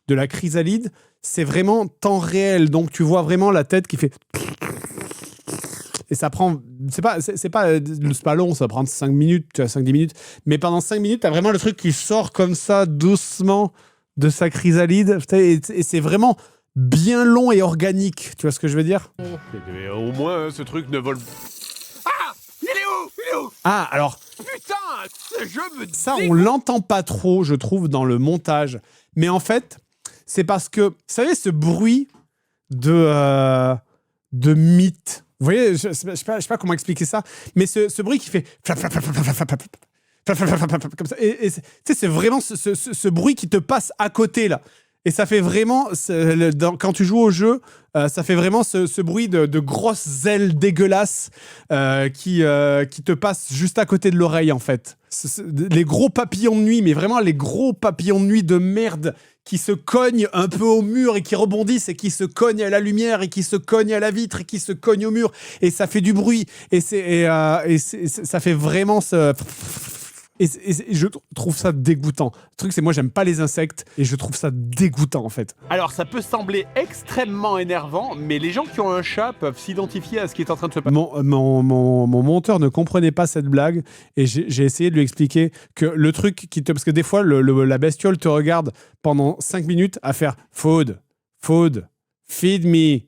de la chrysalide, c'est vraiment temps réel, donc tu vois vraiment la tête qui fait... Et ça prend... C'est pas long, ça prend 5 minutes, tu vois, 5-10 minutes. Mais pendant 5 minutes, t'as vraiment le truc qui sort comme ça, doucement, de sa chrysalide. Et c'est vraiment bien long et organique. Tu vois ce que je veux dire ? Mais au moins, ce truc ne vole... Ah ! Il est où ? Ah, alors... Putain, ce jeu me... Ça, on l'entend pas trop, je trouve, dans le montage. Mais en fait, c'est parce que... Vous savez, ce bruit de mythe... Vous voyez, je sais pas comment expliquer ça, mais ce bruit qui fait comme ça, et c'est vraiment ce bruit qui te passe à côté là, et ça fait vraiment quand tu joues au jeu, ça fait vraiment ce bruit de grosses ailes dégueulasses qui te passent juste à côté de l'oreille en fait. Les gros papillons de nuit, mais vraiment les gros papillons de nuit de merde qui se cognent un peu au mur et qui rebondissent et qui se cognent à la lumière et qui se cognent à la vitre et qui se cognent au mur, et ça fait du bruit et ça fait vraiment ce... Et je trouve ça dégoûtant. Le truc, c'est moi, j'aime pas les insectes et je trouve ça dégoûtant en fait. Alors, ça peut sembler extrêmement énervant, mais les gens qui ont un chat peuvent s'identifier à ce qui est en train de se passer. Mon monteur ne comprenait pas cette blague et j'ai essayé de lui expliquer que le truc qui te... Parce que des fois, la bestiole te regarde pendant 5 minutes à faire « food, food, feed me,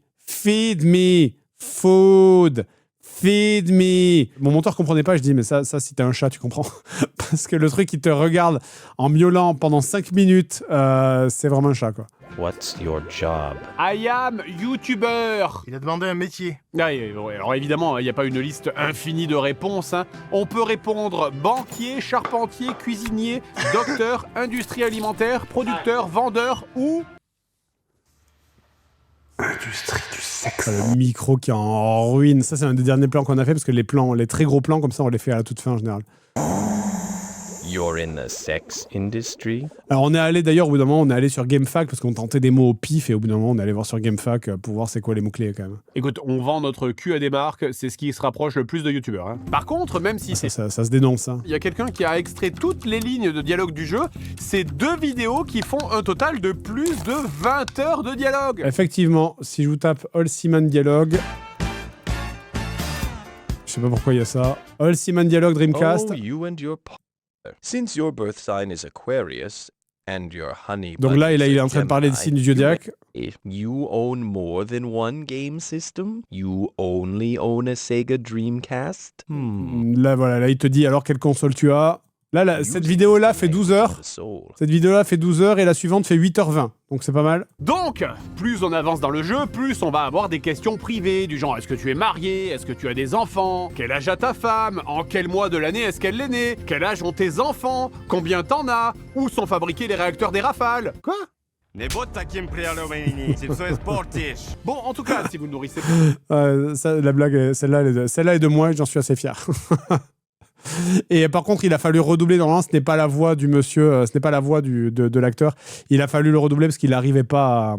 food, Feed me. Mon monteur comprenait pas, je dis mais ça si t'es un chat, tu comprends. Parce que le truc il te regarde en miaulant pendant 5 minutes, c'est vraiment un chat quoi. What's your job? I am YouTuber. Il a demandé un métier. Alors évidemment, il n'y a pas une liste infinie de réponses. Hein. On peut répondre banquier, charpentier, cuisinier, docteur, industrie alimentaire, producteur, vendeur ou... Industrie du sexe. Le micro qui est en ruine. Ça, c'est un des derniers plans qu'on a fait parce que les très gros plans, comme ça, on les fait à la toute fin en général. You're in the sex industry? Alors, on est allé d'ailleurs, au bout d'un moment, on est allé sur GameFAQ parce qu'on tentait des mots au pif et au bout d'un moment, on est allé voir sur GameFAQ pour voir c'est quoi les mots-clés quand même. Écoute, on vend notre cul à des marques, c'est ce qui se rapproche le plus de youtubeurs. Hein. Par contre, même si ça se dénonce. Hein. Il y a quelqu'un qui a extrait toutes les lignes de dialogue du jeu, c'est 2 vidéos qui font un total de plus de 20 heures de dialogue. Effectivement, si je vous tape All Seaman Dialogue... Je sais pas pourquoi il y a ça. All Seaman Dialogue Dreamcast. Oh, you and your partner. Since your birth sign is Aquarius and your honey Donc là, il est en train de parler des signes du zodiaque. If you own more than one game system, you only own a Sega Dreamcast. Là, voilà, là, il te dit alors quelle console tu as. Là, cette vidéo-là fait 12 heures. Cette vidéo-là fait 12 heures et la suivante fait 8h20. Donc c'est pas mal. Donc, plus on avance dans le jeu, plus on va avoir des questions privées du genre est-ce que tu es marié? Est-ce que tu as des enfants? Quel âge a ta femme? En quel mois de l'année est-ce qu'elle est née? Quel âge ont tes enfants? Combien t'en as? Où sont fabriqués les réacteurs des Rafales? Quoi? Bon, en tout cas, si vous nourrissez... La blague, celle-là est de moi et j'en suis assez fier. Et par contre, il a fallu redoubler. Normalement, ce n'est pas la voix du monsieur, ce n'est pas la voix de l'acteur. Il a fallu le redoubler parce qu'il n'arrivait pas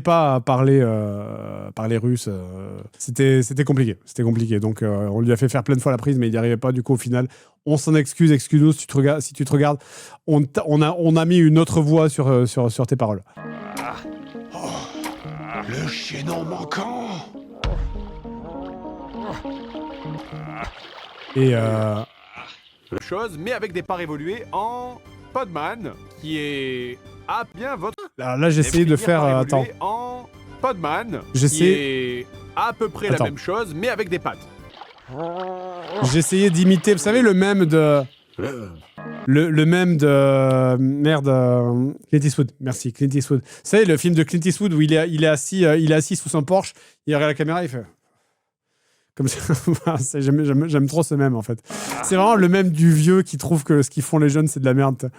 à parler russe. C'était compliqué. Donc, on lui a fait faire plein de fois la prise, mais il n'y arrivait pas. Du coup, au final, on s'en excuse-nous si tu te regardes. On a mis une autre voix sur tes paroles. Le chaînon manquant. Et chose, mais avec des parts évoluées en Podman, qui est bien votre. Alors là, j'ai essayé de faire. Attends. En Podman, qui est à peu près la même chose, mais avec des pattes. J'ai essayé d'imiter, vous savez, le mème de. Le mème de. Merde. Clint Eastwood. Merci, Clint Eastwood. Vous savez, le film de Clint Eastwood où il est assis sous son Porsche, il regarde la caméra, il fait. Comme ça, j'aime trop ce mème en fait. C'est vraiment le mème du vieux qui trouve que ce qu'ils font les jeunes c'est de la merde.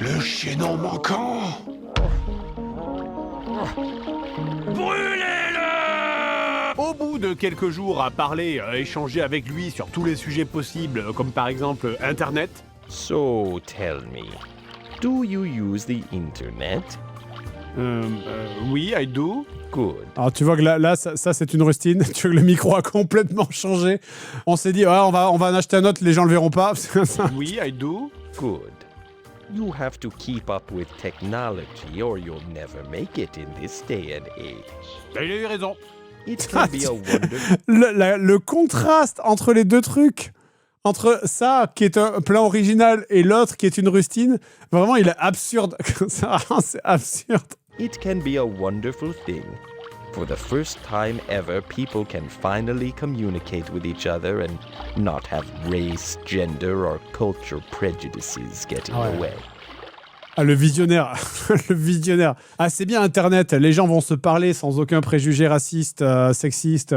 Le chaînon manquant. Brûlez-le! Au bout de quelques jours à parler, à échanger avec lui sur tous les sujets possibles, comme par exemple Internet. So tell me, do you use the internet? Oui, I do. Good. Alors tu vois que là ça c'est une rustine. Tu vois que le micro a complètement changé. On s'est dit on va en acheter un autre, les gens le verront pas. Oui, I do. Good. You have to keep up with technology or you'll never make it in this day and age. Il a eu raison. It can be a wonderful... le contraste entre les deux trucs, entre ça qui est un plan original et l'autre qui est une rustine, vraiment il est absurde. C'est absurde. It can be a wonderful thing. For the first time ever, people can finally communicate with each other and not have race, gender, or culture prejudices get in the way. Ah, le visionnaire. Le visionnaire. Ah, c'est bien Internet. Les gens vont se parler sans aucun préjugé raciste, sexiste.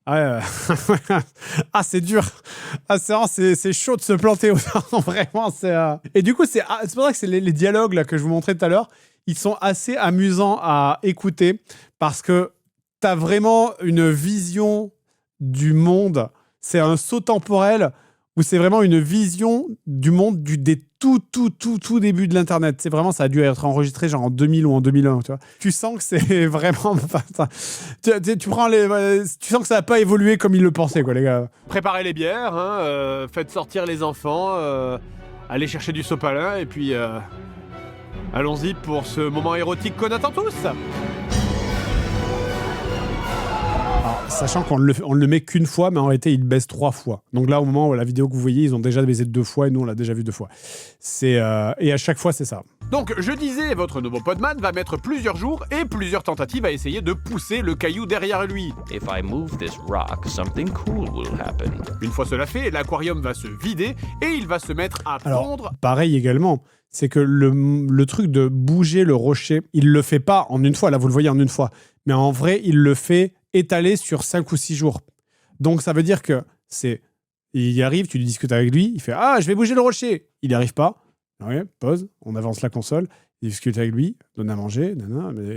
Ah, c'est dur. Ah, c'est chaud de se planter. Vraiment, c'est... Et du coup, c'est pour ça que c'est les dialogues là, que je vous montrais tout à l'heure. Ils sont assez amusants à écouter parce que t'as vraiment une vision du monde. C'est un saut temporel où c'est vraiment une vision du monde des tout début de l'Internet. C'est vraiment, ça a dû être enregistré genre en 2000 ou en 2001, tu vois. Tu sens que c'est vraiment... tu sens que ça n'a pas évolué comme ils le pensaient, quoi, les gars. Préparez les bières, hein, faites sortir les enfants, allez chercher du sopalin et puis... allons-y pour ce moment érotique qu'on attend tous. Alors, sachant qu'on ne le met qu'une fois, mais en réalité, il baisse 3 fois. Donc là, au moment où la vidéo que vous voyez, ils ont déjà baisé 2 fois et nous, on l'a déjà vu 2 fois. Et à chaque fois, c'est ça. Donc, je disais, votre nouveau Podman va mettre plusieurs jours et plusieurs tentatives à essayer de pousser le caillou derrière lui. If I move this rock, something cool will happen. Une fois cela fait, l'aquarium va se vider et il va se mettre à Alors, pondre. pareil également, c'est que le truc de bouger le rocher, il le fait pas en une fois, là vous le voyez en une fois, mais en vrai, il le fait étaler sur 5 ou 6 jours. Donc ça veut dire que il y arrive, tu lui discutes avec lui, il fait « Ah, je vais bouger le rocher !» Il n'y arrive pas. Ouais, pause, on avance la console, il discute avec lui, donne à manger,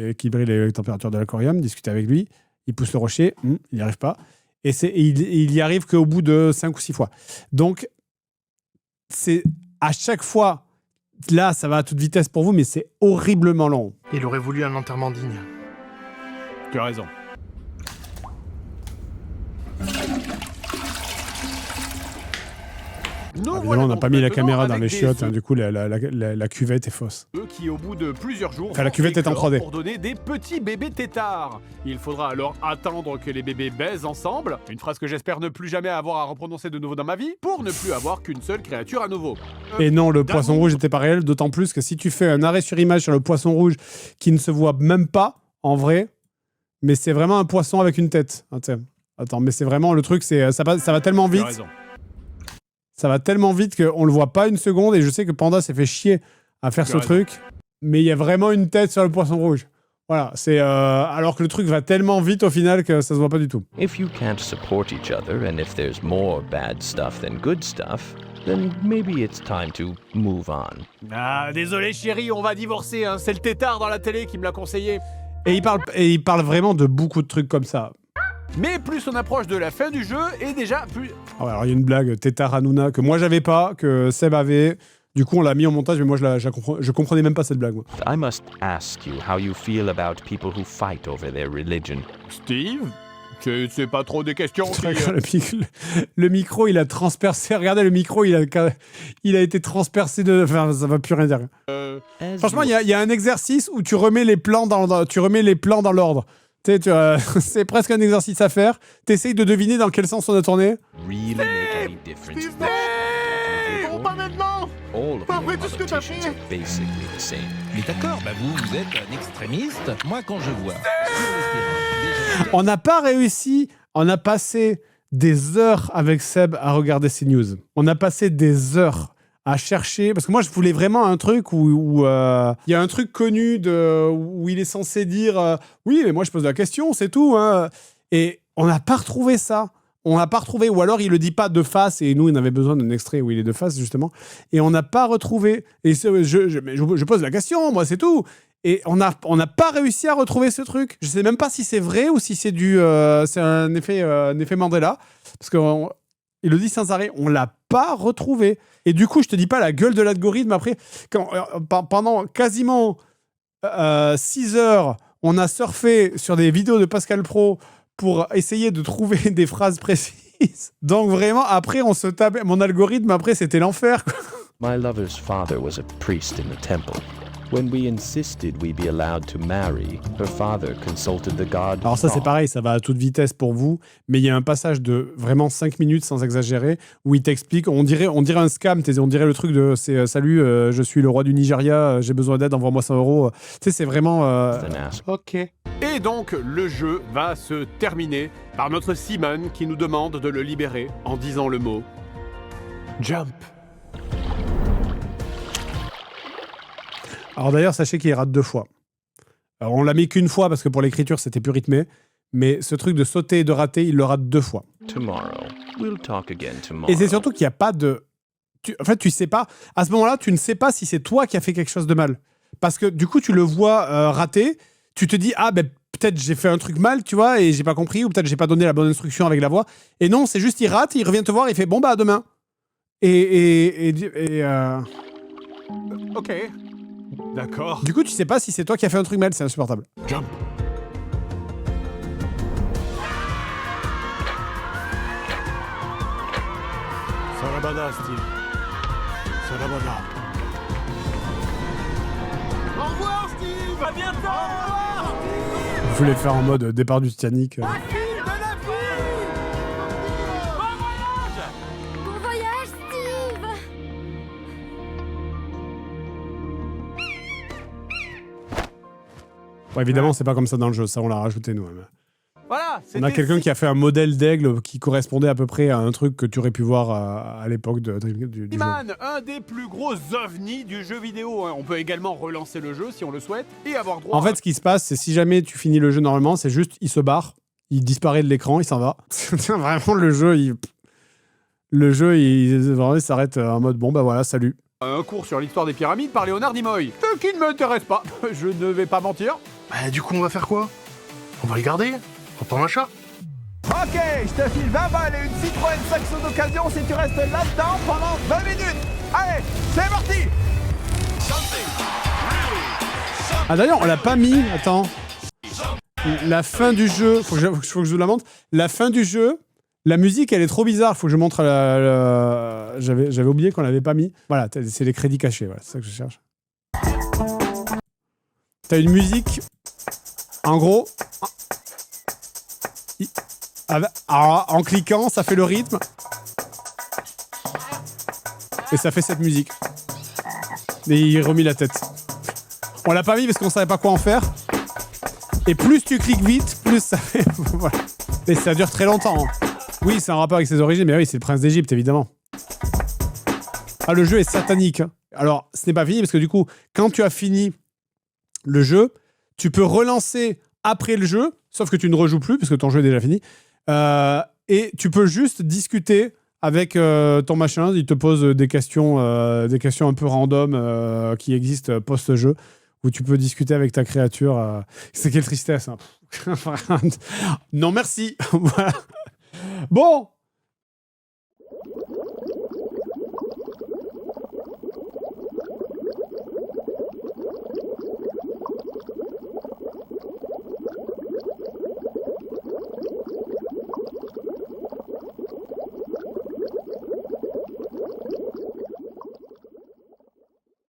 équilibrer les températures de l'aquarium, discute avec lui, il pousse le rocher, il n'y arrive pas. Et il y arrive qu'au bout de 5 ou 6 fois. Donc, c'est à chaque fois, là, ça va à toute vitesse pour vous, mais c'est horriblement long. Il aurait voulu un enterrement digne. Tu as raison. Évidemment, on n'a pas mis la caméra dans les chiottes, du coup, la cuvette est fausse. Qui, au bout de plusieurs jours, Enfin, la cuvette est en 3D. Pour donner des petits bébés têtards. Il faudra alors attendre que les bébés baisent ensemble, une phrase que j'espère ne plus jamais avoir à reprononcer de nouveau dans ma vie, pour ne plus avoir qu'une seule créature à nouveau. Et non, le poisson rouge n'était pas réel, d'autant plus que si tu fais un arrêt sur image sur le poisson rouge qui ne se voit même pas, en vrai, mais c'est vraiment un poisson avec une tête. Attends, mais c'est vraiment le truc, ça va tellement vite. Ça va tellement vite qu'on le voit pas une seconde, et je sais que Panda s'est fait chier à faire ce truc, mais il y a vraiment une tête sur le poisson rouge. Voilà, c'est alors que le truc va tellement vite au final que ça se voit pas du tout. If you can't support each other and if there's more bad stuff than good stuff, then maybe it's time to move on. Ah, désolé chérie, on va divorcer, hein. C'est le tétard dans la télé qui me l'a conseillé. Et il parle vraiment de beaucoup de trucs comme ça. Mais plus on approche de la fin du jeu, et déjà plus... Ah ouais, alors il y a une blague, Tétard Hanouna, que moi j'avais pas, que Seb avait. Du coup, on l'a mis en montage, mais moi je comprenais même pas cette blague. Moi. I must ask you how you feel about people who fight over their religion. Steve, c'est pas trop des questions. Le micro, il a transpercé. Regardez, le micro, il a été transpercé de... Enfin, ça va plus rien dire. Franchement, il y a un exercice où tu remets les plans dans l'ordre. Tu sais, c'est presque un exercice à faire. T'essayes de deviner dans quel sens on a tourné. Really make any difference? Bon, pas maintenant. Pas après tout ce que t'as fait. Basically the same. Mais d'accord, vous êtes un extrémiste. Moi, quand je vois... On n'a pas réussi. On a passé des heures avec Seb à regarder ces news. On a passé des heures à chercher, parce que moi je voulais vraiment un truc où il y a un truc connu où il est censé dire oui mais moi je pose la question, c'est tout, hein. Et on n'a pas retrouvé ça, ou alors il le dit pas de face, et nous on avait besoin d'un extrait où il est de face justement, et on n'a pas retrouvé, et je pose la question, moi c'est tout, et on n'a pas réussi à retrouver ce truc. Je sais même pas si c'est vrai ou si c'est c'est un effet Mandela, parce que il le dit sans arrêt, on l'a pas retrouvé. Et du coup, je te dis pas la gueule de l'algorithme après. Pendant quasiment 6 heures, on a surfé sur des vidéos de Pascal Pro pour essayer de trouver des phrases précises. Donc vraiment, après, on se tapait. Mon algorithme, après, c'était l'enfer, quoi. My lover's father was a priest in the temple. When we insisted we be allowed to marry, her father consulted the god. Alors ça c'est pareil, ça va à toute vitesse pour vous, mais il y a un passage de vraiment 5 minutes sans exagérer où il t'explique, on dirait un scam, on dirait le truc de salut, je suis le roi du Nigeria, j'ai besoin d'aide, envoie-moi 100 €. Tu sais, c'est vraiment... Ok. Et donc le jeu va se terminer par notre Simon qui nous demande de le libérer en disant le mot Jump. Alors d'ailleurs, sachez qu'il rate 2 fois. Alors on l'a mis qu'une fois parce que pour l'écriture, c'était plus rythmé. Mais ce truc de sauter et de rater, il le rate 2 fois. Tomorrow. We'll talk again tomorrow. Et c'est surtout qu'il n'y a pas de... En fait, tu sais pas... À ce moment-là, tu ne sais pas si c'est toi qui as fait quelque chose de mal. Parce que du coup, tu le vois rater. Tu te dis, peut-être j'ai fait un truc mal, tu vois, et j'ai pas compris. Ou peut-être j'ai pas donné la bonne instruction avec la voix. Et non, c'est juste, il rate, il revient te voir, il fait, bon, à demain. Ok. D'accord. Du coup, tu sais pas si c'est toi qui as fait un truc mal, c'est insupportable. Jump. Sarabada, Steve. Sarabada. Au revoir, Steve. À bientôt. Au revoir, Steve. Vous voulez faire en mode départ du Titanic. Bon voyage, Steve. Bon, évidemment, c'est pas comme ça dans le jeu, ça on l'a rajouté nous-mêmes. Voilà, On a quelqu'un qui a fait un modèle d'aigle qui correspondait à peu près à un truc que tu aurais pu voir à l'époque du jeu. Seaman, un des plus gros ovnis du jeu vidéo. On peut également relancer le jeu si on le souhaite et avoir droit. En fait, ce qui se passe, c'est si jamais tu finis le jeu normalement, c'est juste il se barre, il disparaît de l'écran, il s'en va. Vraiment, le jeu, vraiment, il s'arrête en mode bon, bah voilà, salut. Un cours sur l'histoire des pyramides par Léonard Nimoy. Ce qui ne m'intéresse pas, je ne vais pas mentir. Bah, du coup, on va faire quoi? On va le garder? On prend un chat? Ok, je te file 20 balles et une Citroën Saxo d'occasion si tu restes là-dedans pendant 20 minutes. Allez, c'est parti. Ah d'ailleurs, on l'a pas mis, attends. La fin du jeu, faut que je vous la montre. La fin du jeu, la musique, elle est trop bizarre. Faut que je montre J'avais oublié qu'on l'avait pas mis. Voilà, c'est les crédits cachés. Voilà, c'est ça que je cherche. T'as une musique. En gros. Alors, en cliquant, ça fait le rythme. Et ça fait cette musique. Et il remet la tête. On l'a pas mis parce qu'on savait pas quoi en faire. Et plus tu cliques vite, plus ça fait... voilà. Et ça dure très longtemps. Hein. Oui, c'est un rapport avec ses origines, mais oui, c'est le prince d'Égypte, évidemment. Ah, le jeu est satanique. Hein. Alors, ce n'est pas fini, parce que du coup, quand tu as fini le jeu, tu peux relancer après le jeu, sauf que tu ne rejoues plus, parce que ton jeu est déjà fini. Et tu peux juste discuter avec ton machin. Il te pose des questions un peu random qui existent post-jeu, où tu peux discuter avec ta créature. C'est quelle tristesse. Hein. Non, merci. Voilà. Bon,